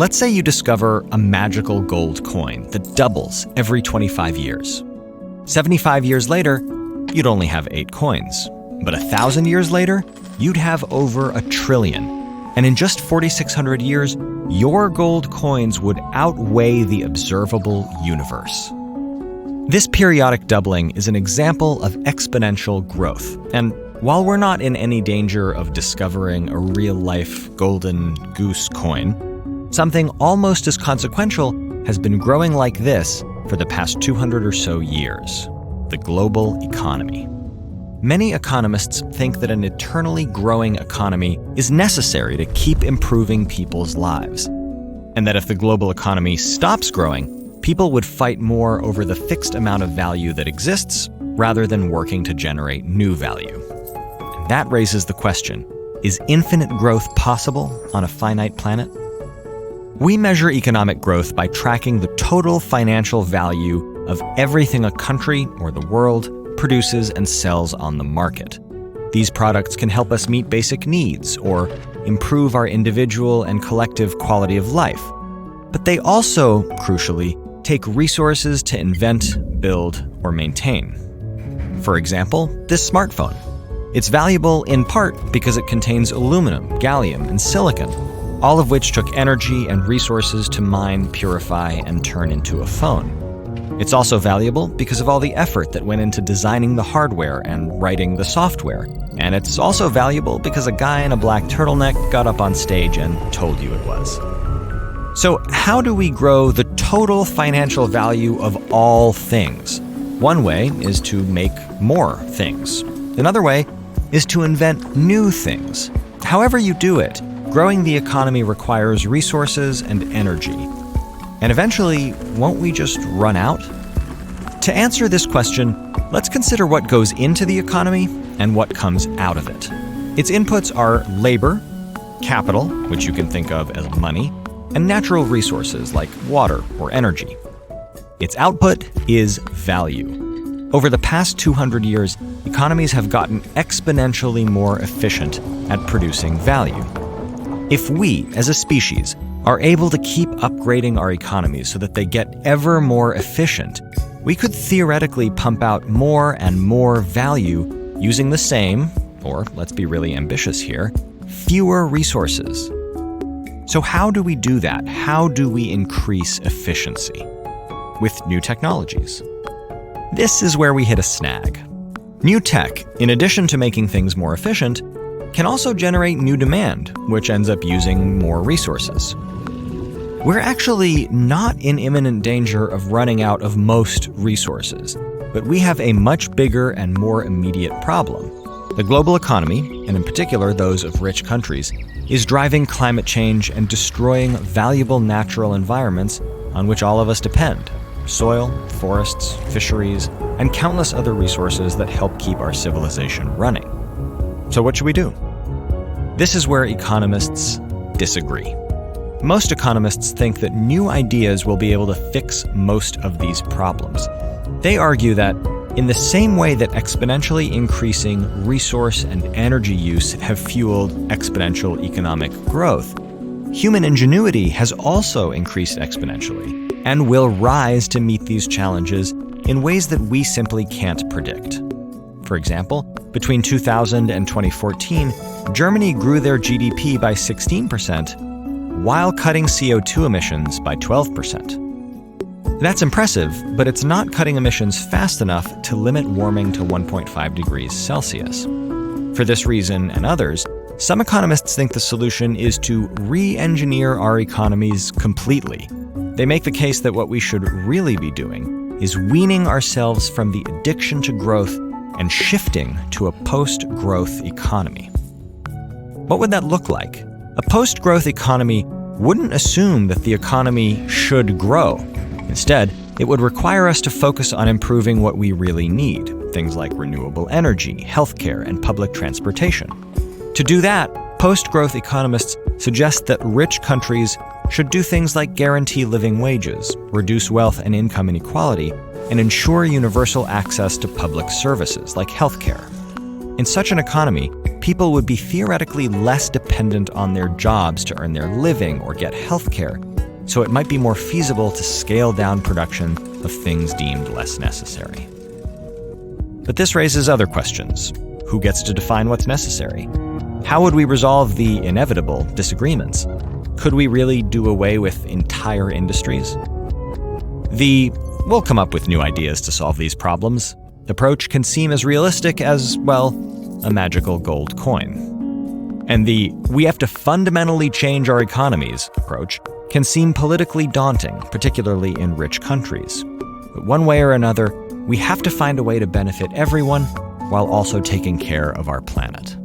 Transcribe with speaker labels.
Speaker 1: Let's say you discover a magical gold coin that doubles every 25 years. 75 years later, you'd only have 8 coins. But 1,000 years later, you'd have over 1 trillion. And in just 4,600 years, your gold coins would outweigh the observable universe. This periodic doubling is an example of exponential growth. And while we're not in any danger of discovering a real-life golden goose coin, something almost as consequential has been growing like this for the past 200 or so years: the global economy. Many economists think that an eternally growing economy is necessary to keep improving people's lives, and that if the global economy stops growing, people would fight more over the fixed amount of value that exists rather than working to generate new value. And that raises the question, is infinite growth possible on a finite planet? We measure economic growth by tracking the total financial value of everything a country or the world produces and sells on the market. These products can help us meet basic needs or improve our individual and collective quality of life. But they also, crucially, take resources to invent, build, or maintain. For example, this smartphone. It's valuable in part because it contains aluminum, gallium, and silicon, all of which took energy and resources to mine, purify, and turn into a phone. It's also valuable because of all the effort that went into designing the hardware and writing the software. And it's also valuable because a guy in a black turtleneck got up on stage and told you it was. So how do we grow the total financial value of all things? One way is to make more things. Another way is to invent new things. However you do it, growing the economy requires resources and energy. And eventually, won't we just run out? To answer this question, let's consider what goes into the economy and what comes out of it. Its inputs are labor, capital, which you can think of as money, and natural resources like water or energy. Its output is value. Over the past 200 years, economies have gotten exponentially more efficient at producing value. If we, as a species, are able to keep upgrading our economies so that they get ever more efficient, we could theoretically pump out more and more value using the same, or let's be really ambitious here, fewer resources. So how do we do that? How do we increase efficiency? With new technologies. This is where we hit a snag. New tech, in addition to making things more efficient, can also generate new demand, which ends up using more resources. We're actually not in imminent danger of running out of most resources, but we have a much bigger and more immediate problem. The global economy, and in particular those of rich countries, is driving climate change and destroying valuable natural environments on which all of us depend: soil, forests, fisheries, and countless other resources that help keep our civilization running. So what should we do? This is where economists disagree. Most economists think that new ideas will be able to fix most of these problems. They argue that in the same way that exponentially increasing resource and energy use have fueled exponential economic growth, human ingenuity has also increased exponentially and will rise to meet these challenges in ways that we simply can't predict. For example, between 2000 and 2014, Germany grew their GDP by 16%, while cutting CO2 emissions by 12%. That's impressive, but it's not cutting emissions fast enough to limit warming to 1.5 degrees Celsius. For this reason and others, some economists think the solution is to re-engineer our economies completely. They make the case that what we should really be doing is weaning ourselves from the addiction to growth and shifting to a post-growth economy. What would that look like? A post-growth economy wouldn't assume that the economy should grow. Instead, it would require us to focus on improving what we really need, things like renewable energy, healthcare, and public transportation. To do that, post-growth economists suggest that rich countries should do things like guarantee living wages, reduce wealth and income inequality, and ensure universal access to public services like healthcare. In such an economy, people would be theoretically less dependent on their jobs to earn their living or get healthcare, so it might be more feasible to scale down production of things deemed less necessary. But this raises other questions. Who gets to define what's necessary? How would we resolve the inevitable disagreements? Could we really do away with entire industries? The "we'll come up with new ideas to solve these problems" approach can seem as realistic as, well, a magical gold coin. And the "we have to fundamentally change our economies" approach can seem politically daunting, particularly in rich countries. But one way or another, we have to find a way to benefit everyone while also taking care of our planet.